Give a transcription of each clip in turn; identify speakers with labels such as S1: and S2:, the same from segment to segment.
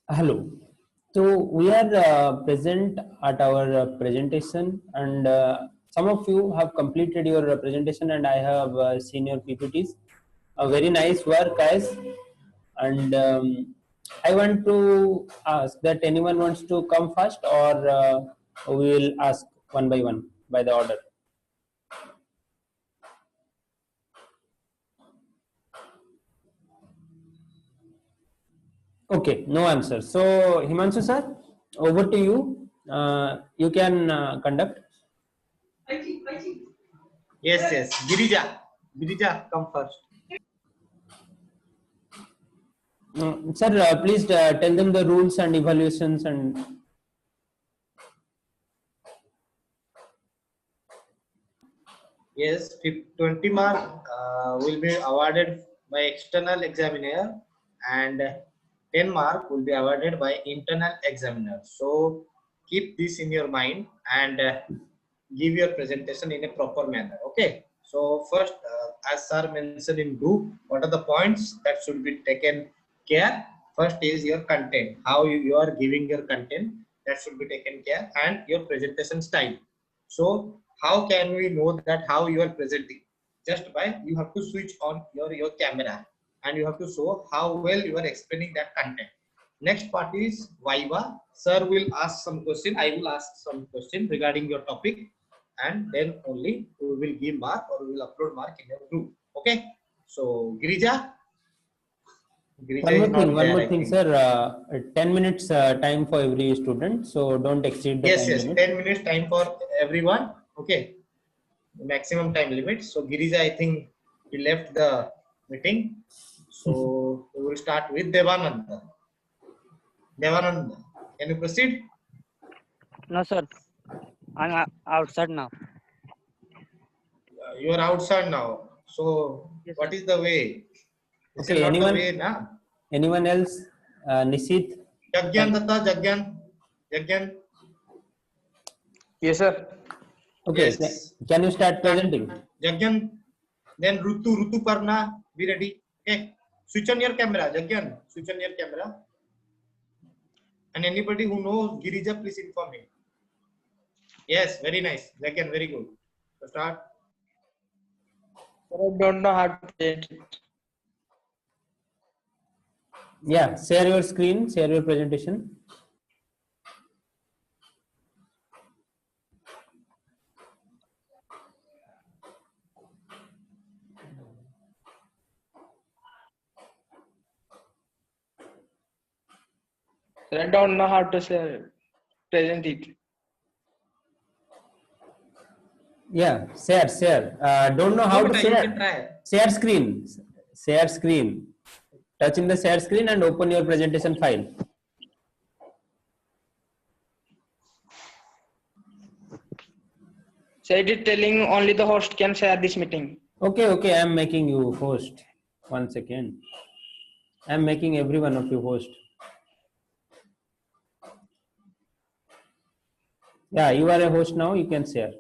S1: Hello. So we are present at our presentation, and some of you have completed your presentation, and I have seen your PPTs. A very nice work, guys. And I want to ask that anyone wants to come first, or we will ask one by one by the order. Okay, no answer. So Himanshu sir, over to you. You can conduct.
S2: Yes. Girija, come first.
S1: Sir, please tell them the rules and evaluations and
S2: Yes, 20 mark will be awarded by external examiner and 10 mark will be awarded by internal examiner. So keep this in your mind and give your presentation in a proper manner. Okay. So first, as sir mentioned in group, what are the points that should be taken care? First is your content, how you are giving your content, that should be taken care, and your presentation style. So how can we know that how you are presenting? Just by you have to switch on your camera and you have to show how well you are explaining that content. Next part is Viva. Sir will ask some question. I will ask some question regarding your topic, and then only we will give mark or we will upload mark in your group. Okay. So Girija is
S1: one
S2: not there,
S1: more
S2: I
S1: thing,
S2: think.
S1: sir. 10 minutes time for every student, so don't exceed the time
S2: Yes.
S1: limit.
S2: 10 minutes time for everyone. Okay. Maximum time limit. So Girija, I think he left the meeting. So we will start with Devananda. Devananda, can you proceed?
S3: No, sir. I'm outside now.
S2: You are outside now. So
S3: Yes,
S2: what
S3: sir.
S2: is the way? This
S1: Okay,
S2: is not the way, na?
S1: anyone else? Nishit?
S2: Jagyan Datta, Jagyan.
S4: Yes, sir.
S1: Okay,
S2: Yes.
S1: can you start presenting?
S2: Jagyan, then Rutu Parna, be ready. Okay. Switch on your camera, Jagyan. Switch on your camera. And anybody who knows Girija, please inform me. Yes, very nice. Jagyan, very good. So start.
S4: Sir, I don't know how to present it.
S1: Yeah, share your screen, share your presentation.
S4: Sir, I don't know how to present it.
S1: Yeah, share. Don't know how
S2: No,
S1: to
S2: beta, you can
S1: share.
S2: try.
S1: Share screen. Share screen. Touch in the share screen and open your presentation file.
S4: Sir, it is telling only the host can share this meeting.
S1: Okay, I'm making you host. 1 second. I'm making every one of you host. Yeah, you are a host now, you can share.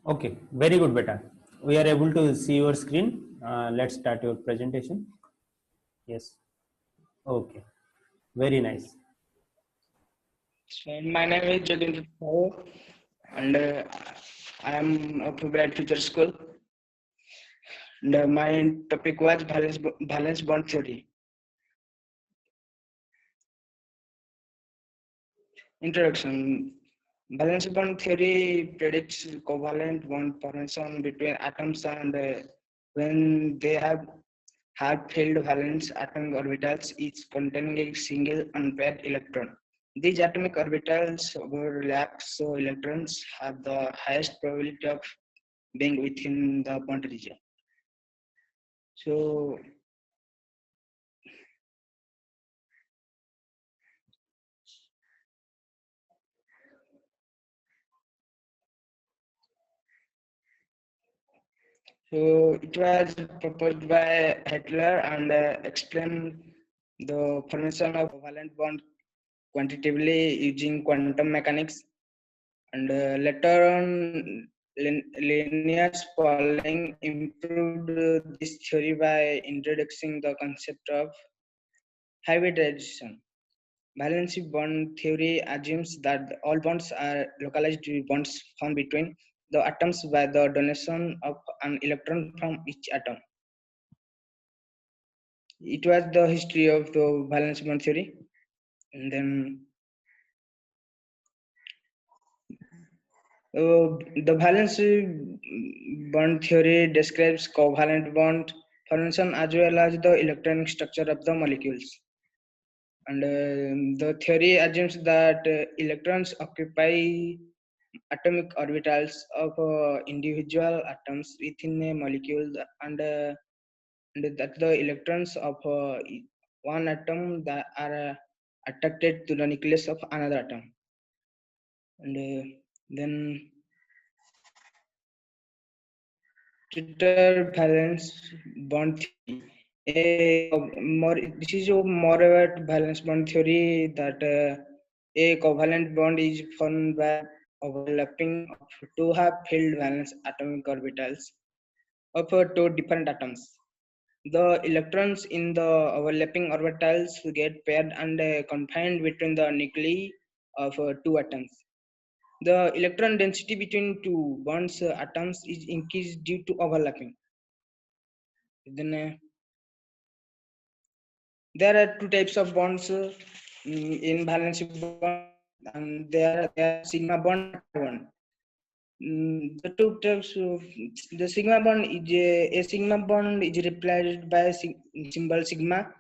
S1: Okay, very good, beta. We are able to see your screen. Let's start your presentation. Yes. Okay. Very nice.
S4: So, my name is Jagindra Paul, and I am of Bright Future School. And my topic was valence bond theory. Introduction. Valence bond theory predicts covalent bond formation between atoms and when they have filled valence atomic orbitals, each containing a single unpaired electron. These atomic orbitals overlap, so electrons have the highest probability of being within the bond region. So, it was proposed by Hitler and explained the formation of covalent bond quantitatively using quantum mechanics. And later on, Linnaeus Pauling improved this theory by introducing the concept of hybridization. Valency bond theory assumes that all bonds are localized bonds formed between the atoms by the donation of an electron from each atom. It was the history of the valence bond theory. And then the valence bond theory describes covalent bond formation as well as the electronic structure of the molecules. And the theory assumes that electrons occupy atomic orbitals of individual atoms within a molecule, and that the electrons of one atom that are attracted to the nucleus of another atom. And then Twitter valence bond theory. This is a more about valence bond theory that a covalent bond is formed by overlapping of two half-filled valence atomic orbitals of two different atoms. The electrons in the overlapping orbitals get paired and confined between the nuclei of two atoms. The electron density between two bonds atoms is increased due to overlapping. Then there are two types of bonds in valency bond, and they are sigma bond and pi bond. The two types of the sigma bond is a sigma bond is replaced by symbol sigma.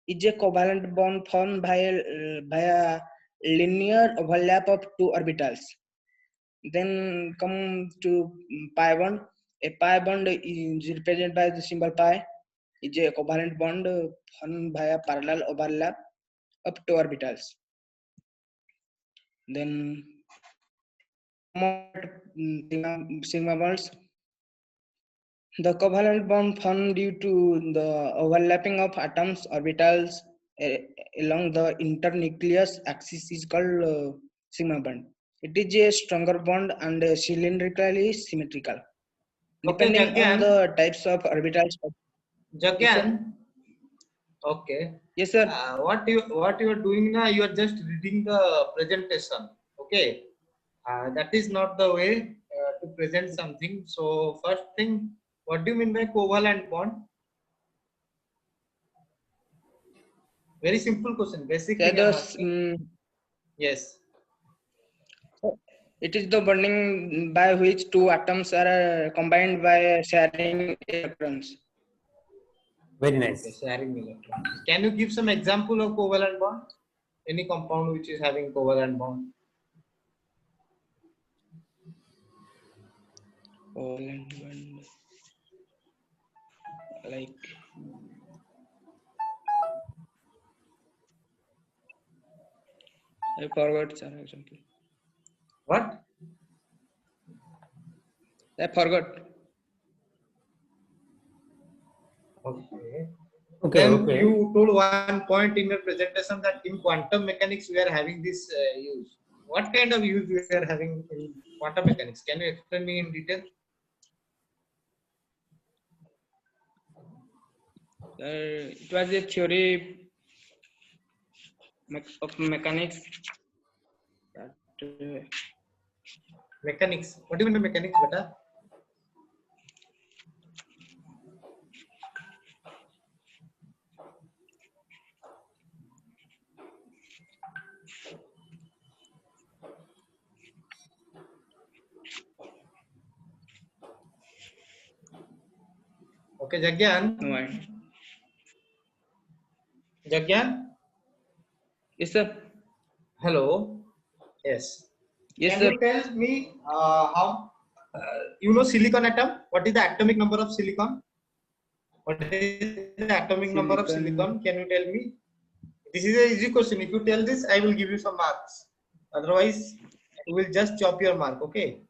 S4: Is a covalent bond formed by a linear overlap of two orbitals. Then come to pi bond. A pi bond is represented by the symbol pi. Is a covalent bond formed by a parallel overlap of two orbitals. Then sigma bonds. The covalent bond formed due to the overlapping of atoms orbitals along the internucleus axis is called sigma bond. It is a stronger bond and cylindrically symmetrical.
S2: Okay,
S4: Depending on
S2: Jagyan.
S4: the types of orbitals.
S2: Jagyan. Okay.
S4: Yes, sir.
S2: What you are doing now? You are just reading the presentation. Okay. That is not the way to present something. So first thing, what do you mean by covalent bond? Very simple question. Basic
S4: Yeah,
S2: thing I am asking. Yes.
S4: it is the bonding by which two atoms are combined by sharing electrons.
S1: Very
S2: Okay,
S1: nice.
S2: sharing electrons. Can you give some example of covalent bond? Any compound which is having covalent bond?
S4: Covalent bond, like I forgot, sir. Example.
S2: What?
S4: I forgot.
S2: Okay.
S1: Okay,
S2: Then
S1: okay.
S2: you told one point in your presentation that in quantum mechanics we are having this use. What kind of use we are having in quantum mechanics? Can you explain me in detail?
S4: It was a theory of mechanics that
S2: Mechanics. What do you mean by mechanics, beta? Okay, Jagyan.
S4: No, I.
S2: Jagyan.
S4: Yes, sir.
S2: Hello. Yes.
S4: Yes,
S2: Can
S4: sir.
S2: you tell me how you know silicon atom? What is the atomic number of silicon? What is the atomic number of
S4: Silicon.
S2: silicon? Can you tell me? This is an easy question. If you tell this, I will give you some marks. Otherwise, we will just chop your mark. Okay.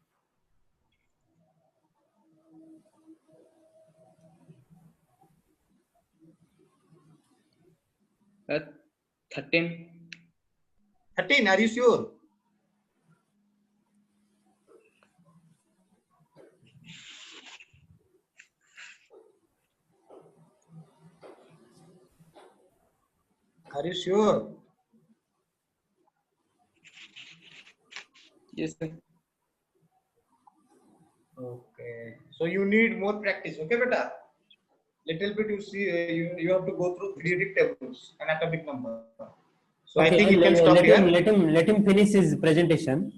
S4: 13.
S2: 13. Are you sure? Are you sure?
S4: Yes, sir.
S2: Okay. So you need more practice. Okay, beta. Little bit you see, you have to go through periodic tables and atomic number. So I
S1: Okay,
S2: think you can stop here.
S1: let him finish his presentation.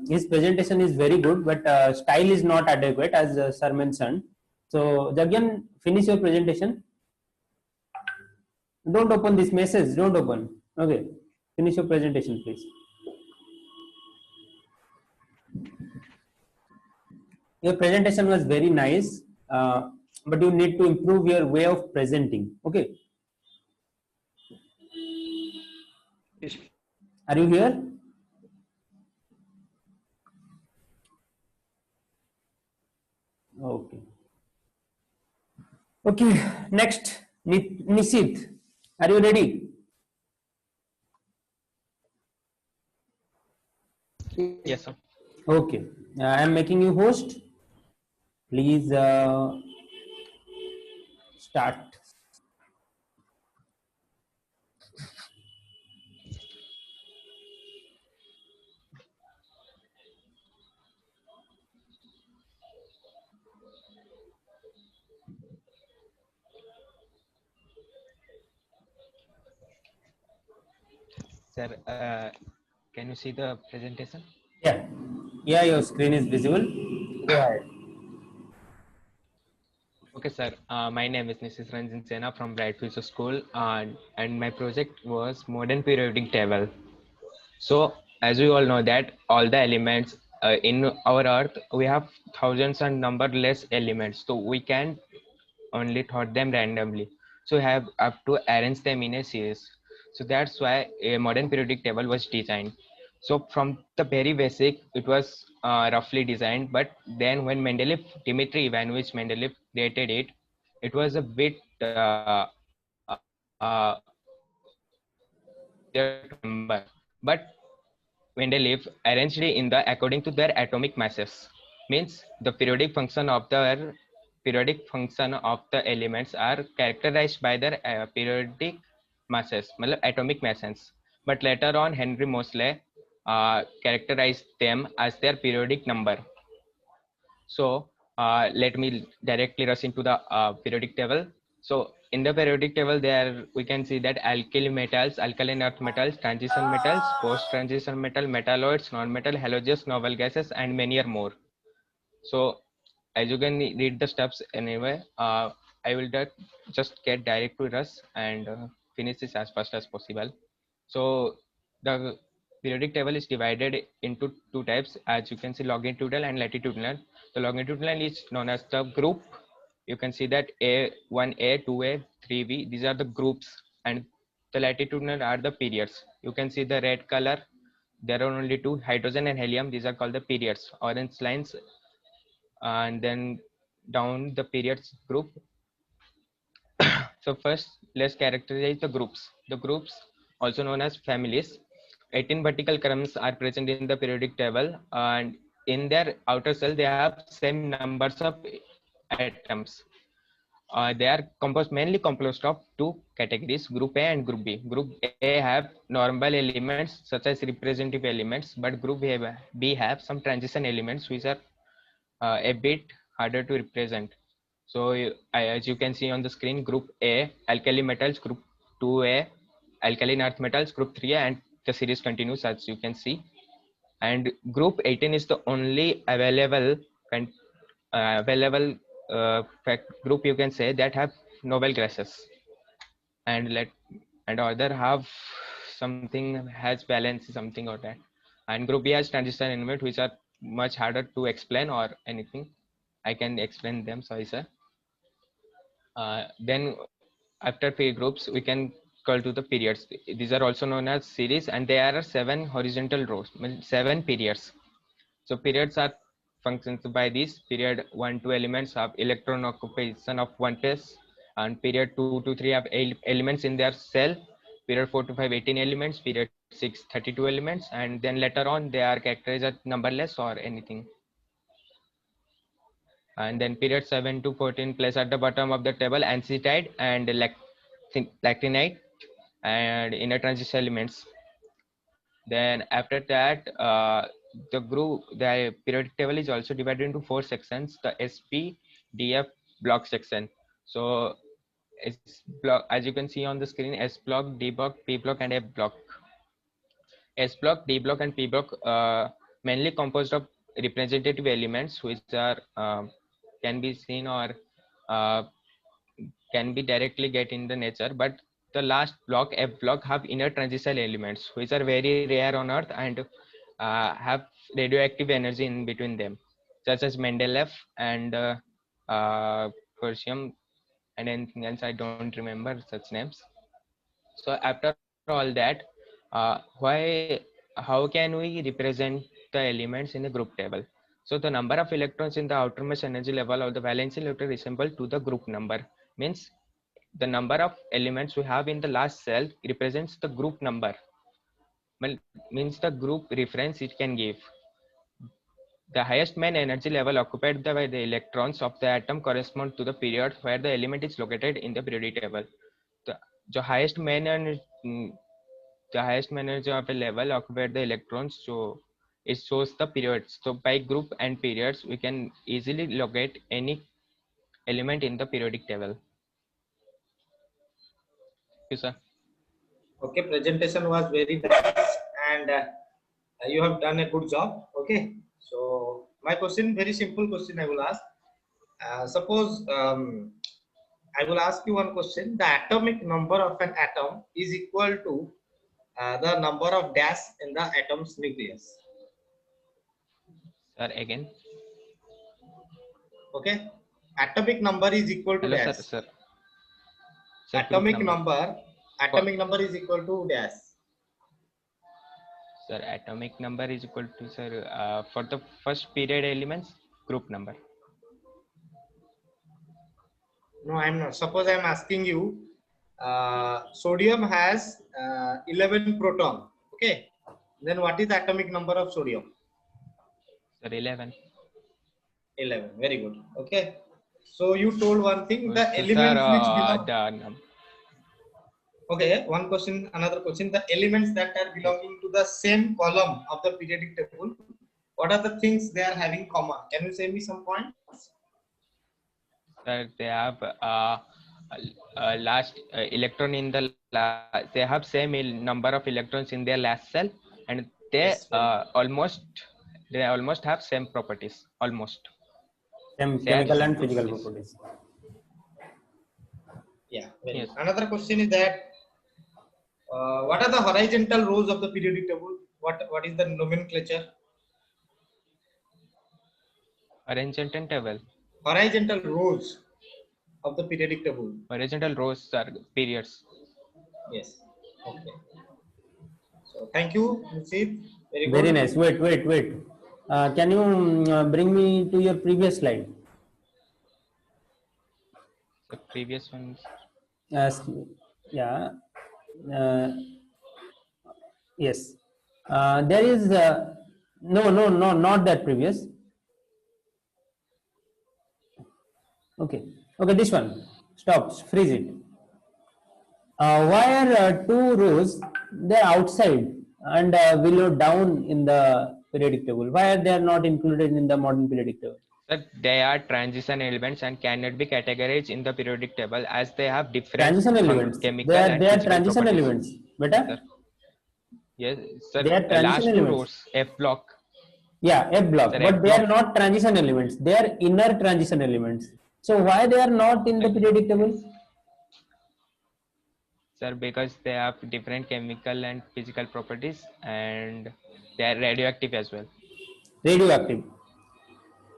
S1: His presentation is very good, but style is not adequate, as sir mentioned. So Jagyan, finish your presentation. Don't open this message. Don't open. Okay, finish your presentation, please. Your presentation was very nice, but you need to improve your way of presenting. Okay,
S4: Yes.
S1: are you here? Okay. Okay, next, Nisit, are you ready?
S5: Yes, sir.
S1: Okay, I am making you host. Please start.
S5: Sir, can you see the presentation?
S1: Yeah, yeah, your screen is visible. Go ahead.
S5: Okay, sir. My name is Mrs. Ranjan Sena from Bright Future School, and my project was modern periodic table. So, as we all know that all the elements in our Earth, we have thousands and numberless elements. So we can only thought them randomly. So we have up to arrange them in a series. So that's why a modern periodic table was designed. So from the very basic, it was roughly designed, but then when Dmitry Ivanovich Mendeleev created it, it was a bit easier to remember. But Mendeleev arranged in the according to their atomic masses. Means the periodic function of the elements are characterized by their periodic masses, मतलब atomic masses. But later on, Henry Moseley characterized them as their periodic number. So let me directly rush into the periodic table. So in the periodic table, there we can see that alkali metals, alkaline earth metals, transition metals, post-transition metal, metalloids, non-metal, halogens, noble gases, and many are more. So as you can read the steps anyway, I will just get direct to rush and finish this as fast as possible. So the periodic table is divided into two types, as you can see, longitudinal and latitudinal. The longitudinal is known as the group. You can see that A1A, 2A, 3B, these are the groups, and the latitudinal are the periods. You can see the red color. There are only two, hydrogen and helium. These are called the periods. Orange lines, and then down the periods group. So first, let's characterize the groups. The groups, also known as families, 18 vertical columns are present in the periodic table, and in their outer shell, they have same numbers of atoms. They are mainly composed of two categories, Group A and Group B. Group A have normal elements such as representative elements, but Group B have some transition elements which are a bit harder to represent. So as you can see on the screen, Group A, alkali metals, Group 2A, alkaline earth metals, Group 3A, and the series continues as you can see. And Group 18 is the only available group you can say that have noble gases, and other have something has balance something or that, and group B has transition element which are much harder to explain or anything. I can explain them, sorry sir. Then after three groups we can call to the periods. These are also known as series, and there are 7 horizontal rows, means 7 periods. So periods are functions by these. Period 1 2 elements have electron occupation of one place, and period 2 to 3 have elements in their cell. Period 4 to 5 18 elements. Period 6 32 elements, and then later on they are characterized as numberless or anything. And then period 7 to 14 place at the bottom of the table anthicite and lactinite and inner transition elements. Then after that, the periodic table is also divided into 4 sections: the SP, DF block section. So S block, as you can see on the screen, S block, D block, P block, and F block. S block, D block, and P block mainly composed of representative elements, which are can be seen or uh, can be directly get in the nature. But the last block, F block, have inner transitional elements, which are very rare on Earth and have radioactive energy in between them, such as Mendeleev and Persium and anything else. I don't remember such names. So after all that, how can we represent the elements in the group table? So the number of electrons in the outermost energy level of the valence electron resemble to the group number. Means the number of elements we have in the last cell represents the group number. Well, means the group reference it can give. The highest main energy level occupied by the electrons of the atom correspond to the period where the element is located in the periodic table. The, the highest main energy, the highest main energy of a level occupied the electrons, so it shows the periods. So by group and periods, we can easily locate any element in the periodic table. Yes, sir.
S2: Okay, presentation was very nice, and you have done a good job. Okay, so my question, very simple question I will ask. Suppose I will ask you one question. The atomic number of an atom is equal to the number of dash in the atom's nucleus.
S5: Sir, again.
S2: Okay, atomic number is equal to
S5: Hello,
S2: dash.
S5: sir. Sir,
S2: Atomic number is equal to dash.
S5: Sir, atomic number is equal to, sir, for the first period elements, group number.
S2: No, I'm not. Suppose I'm asking you, sodium has 11 proton. Okay, then what is the atomic number of sodium?
S5: Sir, 11.
S2: 11. Very good. Okay. So you told one thing, the
S5: So,
S2: elements
S5: sir,
S2: which belong. Okay, one question, another question. The elements that are belonging to the same column of the periodic table, what are the things they are having common? Can you say me some points?
S5: Sir, they have last electron in the they have same number of electrons in their last cell, and they
S2: Yes,
S5: almost have same properties, almost
S1: Same
S5: They
S1: chemical
S5: same
S1: and physical
S5: properties.
S1: properties.
S2: Yeah. Very
S5: Yes.
S2: good. Another question is that what are the horizontal rows of the periodic table? What is the nomenclature?
S5: Horizontal table.
S2: Horizontal rows of the periodic table.
S5: Horizontal rows are periods.
S2: Yes. Okay. So thank you, Musid. Very
S1: Very
S2: good.
S1: nice. Wait. Can you bring me to your previous slide?
S5: The previous ones.
S1: Yes. Yeah. Uh, yes. There is no, not that previous. Okay. This one. Stop. Freeze it. Why are two rows they're outside and below down in the periodic table? Why are they not included in the modern periodic table?
S5: Sir, they are transition elements and cannot be categorized in the periodic table as they have different
S1: Transition elements.
S5: chemical
S1: They
S5: and
S1: are
S5: physical
S1: transition
S5: properties.
S1: elements. Beta?
S5: Sir. Yes, sir.
S1: They are transition
S5: Last two
S1: elements.
S5: rows, F block.
S1: Yeah, F block.
S5: Sir,
S1: But
S5: F
S1: they are
S5: block.
S1: not transition elements. They are inner transition elements. So why they are not in the periodic table?
S5: Sir, because they have different chemical and physical properties, and they are radioactive as well.
S1: Radioactive.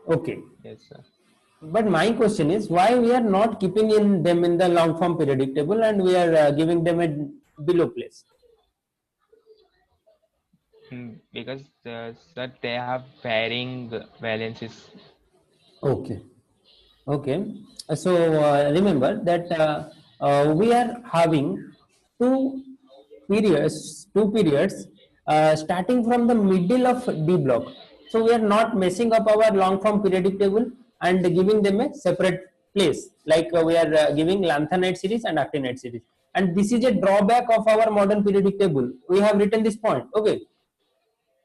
S1: Okay.
S5: Yes, sir.
S1: But my question is why we are not keeping in them in the long form periodic table and we are giving them a below place?
S5: Because sir, they have varying valences.
S1: Okay. Okay. So remember that we are having two two periods starting from the middle of D block. So we are not messing up our long form periodic table and giving them a separate place. Like we are giving lanthanide series and actinide series. And this is a drawback of our modern periodic table. We have written this point. Okay.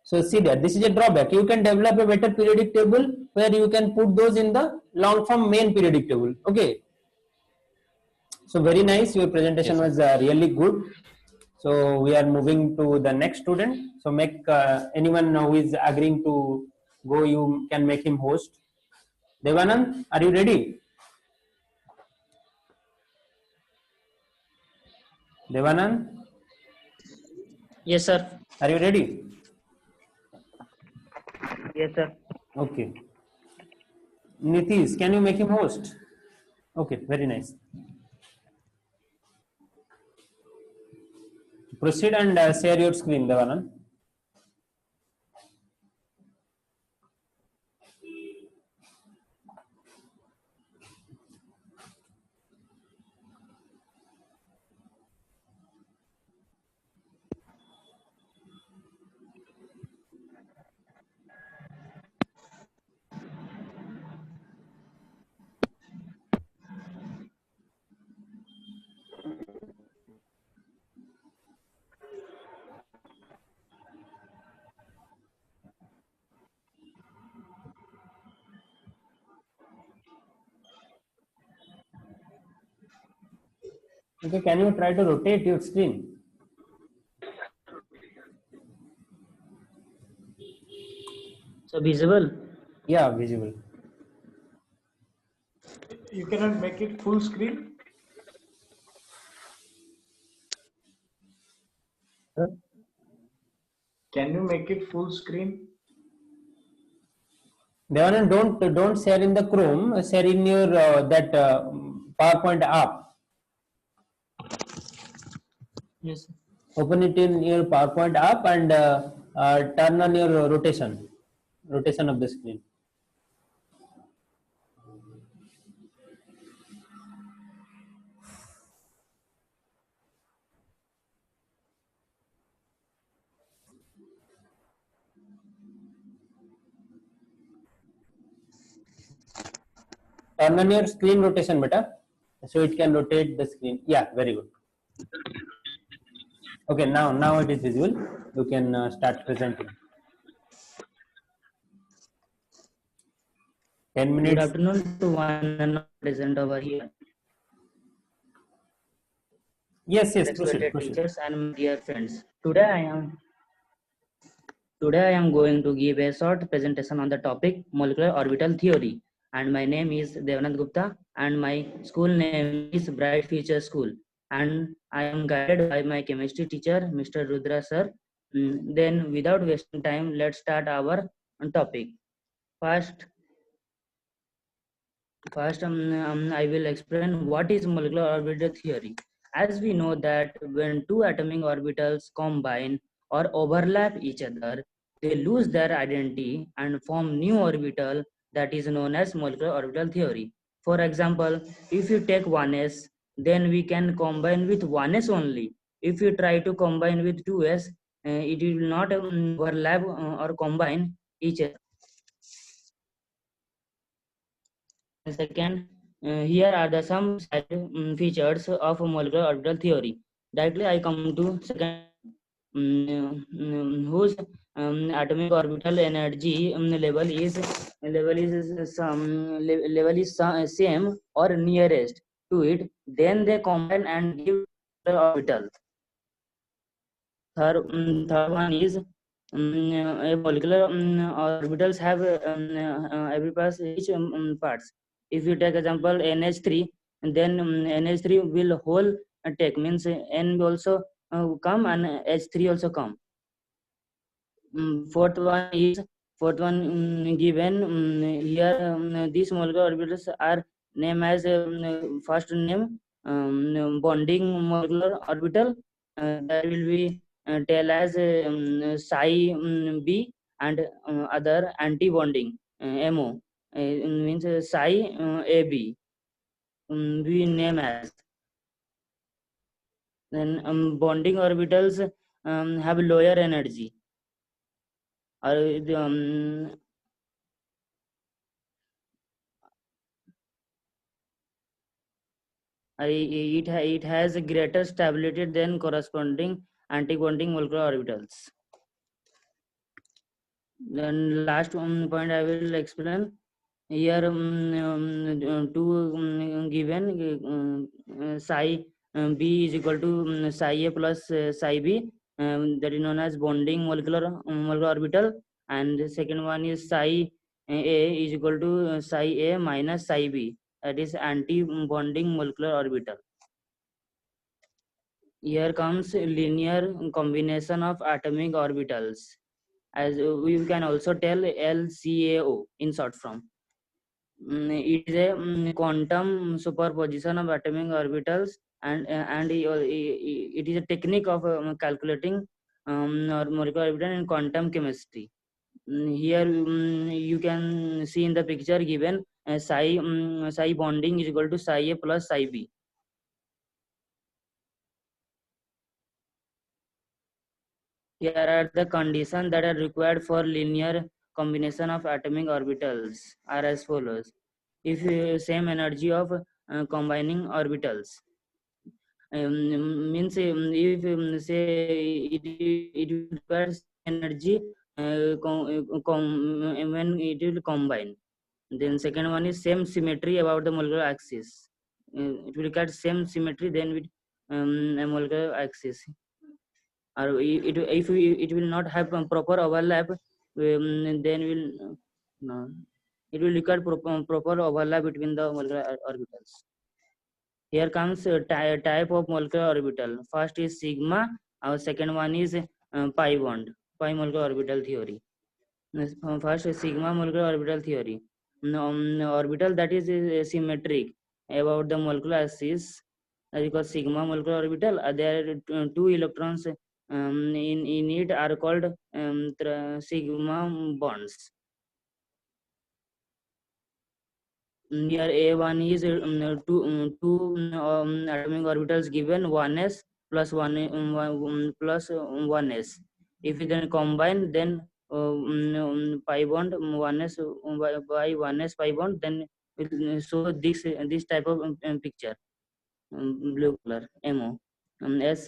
S1: So see that this is a drawback. You can develop a better periodic table where you can put those in the long form main periodic table. Okay. So very nice. Your presentation
S5: Yes, sir.
S1: was really good. So we are moving to the next student. So make anyone who is agreeing to go, you can make him host. Devanand, are you ready? Devanand,
S6: Yes, sir.
S1: are you ready?
S3: Yes, sir.
S1: Okay. Nitish, can you make him host? Okay, very nice. Proceed and share your screen, Devanand. Okay, can you try to rotate your screen?
S6: So visible.
S1: Yeah, visible.
S2: You cannot make it full screen. Can you make it full screen?
S1: Devanand, don't share in the Chrome. Share in your that PowerPoint app.
S6: Yes.
S1: Open it in your PowerPoint app and turn on your rotation of the screen. Turn on your screen rotation, beta, so it can rotate the screen. Yeah, very good. Okay, now it is visible. You can start presenting. 10
S6: Good
S1: minutes.
S6: afternoon to one and all present over here.
S1: Yes, proceed.
S6: Respected teachers and my dear friends. Today I am going to give a short presentation on the topic molecular orbital theory. And my name is Devanand Gupta and my school name is Bright Future School. And I am guided by my chemistry teacher, Mr. Rudra sir. Then without wasting time, let's start our topic. First, I will explain what is molecular orbital theory. As we know that when two atomic orbitals combine or overlap each other, they lose their identity and form new orbital that is known as molecular orbital theory. For example, if you take 1s, then we can combine with 1s only. If you try to combine with 2s, it will not overlap or combine each other. Second, here are the some side features of molecular orbital theory. Directly, I come to second, whose atomic orbital energy level is same or nearest to it. Then they combine and give orbital. Third one is a molecular orbitals have every pass each parts. If you take example NH3, then NH3 will whole take, means N will also come and H3 also come. Fourth one given here, these molecular orbitals are named as first name bonding molecular orbital, that will be tell as psi b, and other anti bonding mo, means psi ab, we name as. Then bonding orbitals have lower energy, or it has greater stability than corresponding anti-bonding molecular orbitals. Then last point I will explain. Here two given psi b is equal to psi a plus psi b, that is known as bonding molecular orbital, and the second one is psi a is equal to psi a minus psi b, that is anti-bonding molecular orbital. Here comes linear combination of atomic orbitals, as we can also tell LCAO in short form. It is a quantum superposition of atomic orbitals, and it is a technique of calculating or molecular orbital in quantum chemistry. Here you can see in the picture given psi bonding is equal to psi a plus psi b. Here are the conditions that are required for linear combination of atomic orbitals are as follows. If same energy of combining orbitals, means if say it will require same energy when it will combine. Then second one is same symmetry about the molecular axis. It will require same symmetry then with a molecular axis, or if it will not have proper overlap, then will no, it will require proper overlap between the molecular orbitals. Here comes type of molecular orbital. First is sigma, our second one is pi bond, pi molecular orbital theory. First is sigma molecular orbital theory. Orbital that is symmetric about the molecular axis, because sigma molecular orbital, there are two electrons in it are called sigma bonds. Here A1 is two atomic orbitals given 1s plus 1s. If we then combine, then pi bond 1s by 1s pi bond, then we'll show this type of picture, blue color mo, S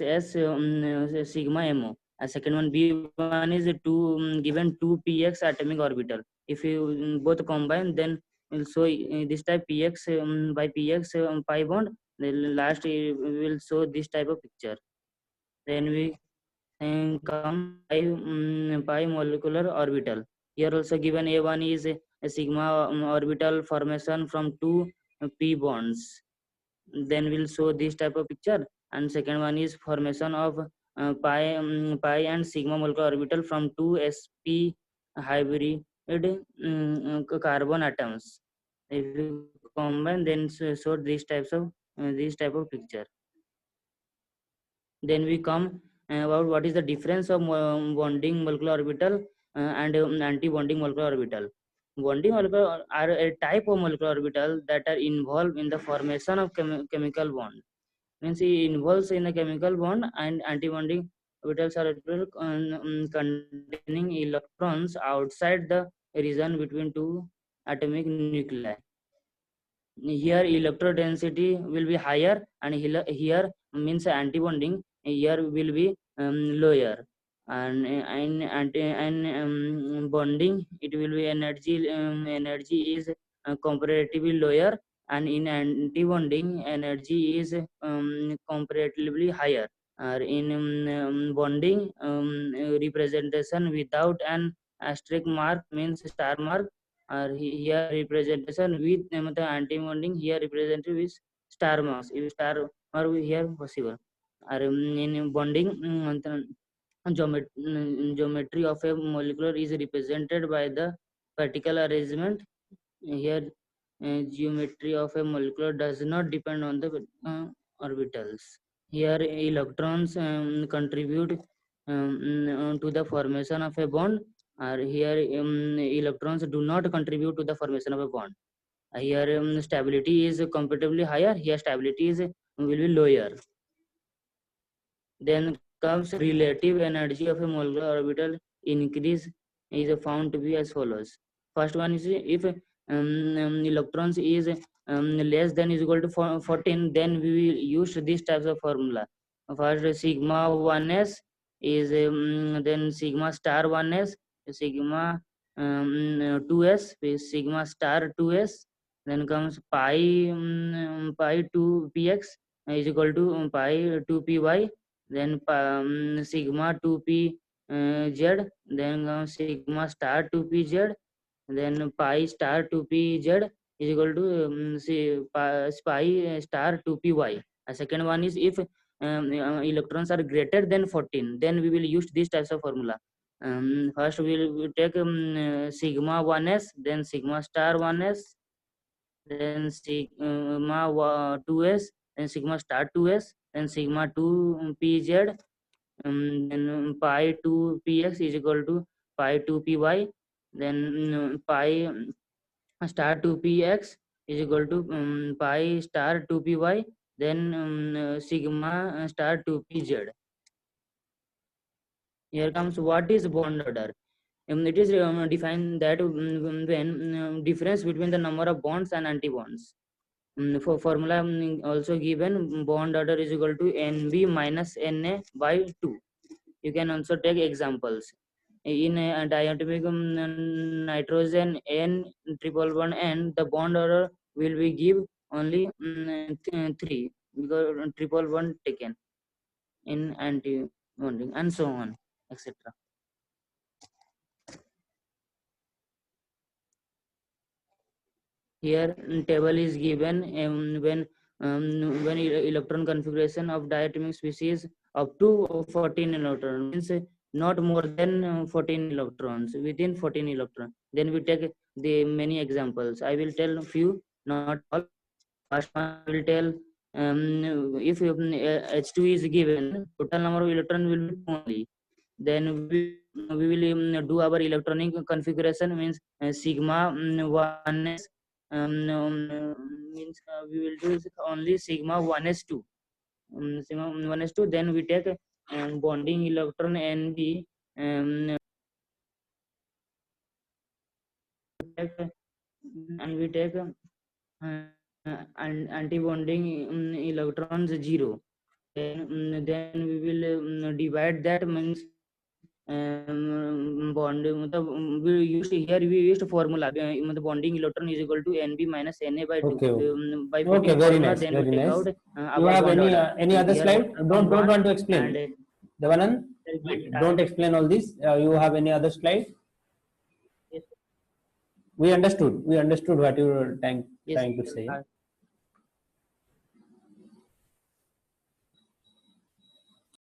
S6: sigma mo. A second one B1 is given 2px atomic orbital. If you both combine, then we'll show this type px by px pi bond. The last we will show this type of picture. Then we come pi molecular orbital. Here also given A1 is a sigma orbital formation from two p bonds. Then we'll show this type of picture. And second one is formation of pi and sigma molecular orbital from two sp hybrid carbon atoms. If you combine, then show these type of picture. Then we come about what is the difference of bonding molecular orbital and anti-bonding molecular orbital. Bonding molecular are a type of molecular orbital that are involved in the formation of chemical bond. Means it involves in a chemical bond, and anti-bonding orbitals are containing electrons outside the region between two atomic nuclei. Here electrodensity will be higher, and here means anti-bonding here will be lower, and bonding it will be energy is comparatively lower, and in anti-bonding energy is comparatively higher. In bonding representation without an asterisk mark means star mark, Or here representation with anti-bonding here represented with star marks. If star or here possible. Or in bonding geometry of a molecule is represented by the particle arrangement. Here geometry of a molecule does not depend on the orbitals. Here electrons contribute to the formation of a bond, or here electrons do not contribute to the formation of a bond. Here stability is comparatively higher, here stability is will be lower. Then comes relative energy of a molecular orbital increase is found to be as follows. First one is if electrons is less than is equal to 14, then we will use these types of formula. First sigma 1s is then sigma star 1s, sigma 2s is sigma star 2s, then comes pi 2 px is equal to pi 2 py, then sigma 2p z, then sigma star 2p z, then pi star 2p z is equal to pi star 2py. A second one is if electrons are greater than 14, then we will use these types of formula. First we will take sigma 1s, then sigma star 1s, then sigma 2s, then sigma star 2s, then sigma 2 pz, then pi 2 px is equal to pi 2 py, then pi star 2 px is equal to pi star 2 py, then sigma star 2 pz. Here comes what is bond order. It is defined that when difference between the number of bonds and anti-bonds. For formula also given, bond order is equal to Nb minus Na by 2. You can also take examples. In diatomic nitrogen N triple bond N, the bond order will be give only 3 because triple bond taken in anti bonding and so on, etc. Here table is given when electron configuration of diatomic species up to 14 electrons, means not more than 14 electrons, within 14 electrons. Then we take the many examples. I will tell few, not all. First one I will tell if H2 is given, total number of electrons will be 2 only. Then we will do our electronic configuration, means sigma 1s means we will do only sigma 1s2, sigma 1s2. Then we take bonding electron Nb, and we take anti-bonding electrons 0. Then we will divide that, means bond we used here, we used formula the bonding electron is equal to Nb minus Na by 2.
S1: Okay,
S6: By putting
S1: okay, very
S6: formula,
S1: nice,
S6: then we
S1: very
S6: take
S1: nice.
S6: out
S1: You
S6: our
S1: have
S6: bond order.
S1: any other
S6: Here
S1: slide?
S6: water
S1: Don't
S6: come
S1: want to
S6: one,
S1: explain.
S6: and
S1: Devanand, don't explain all this. You have any other slide?
S6: yes,
S1: We understood. We understood what you were trying
S6: yes,
S1: to say.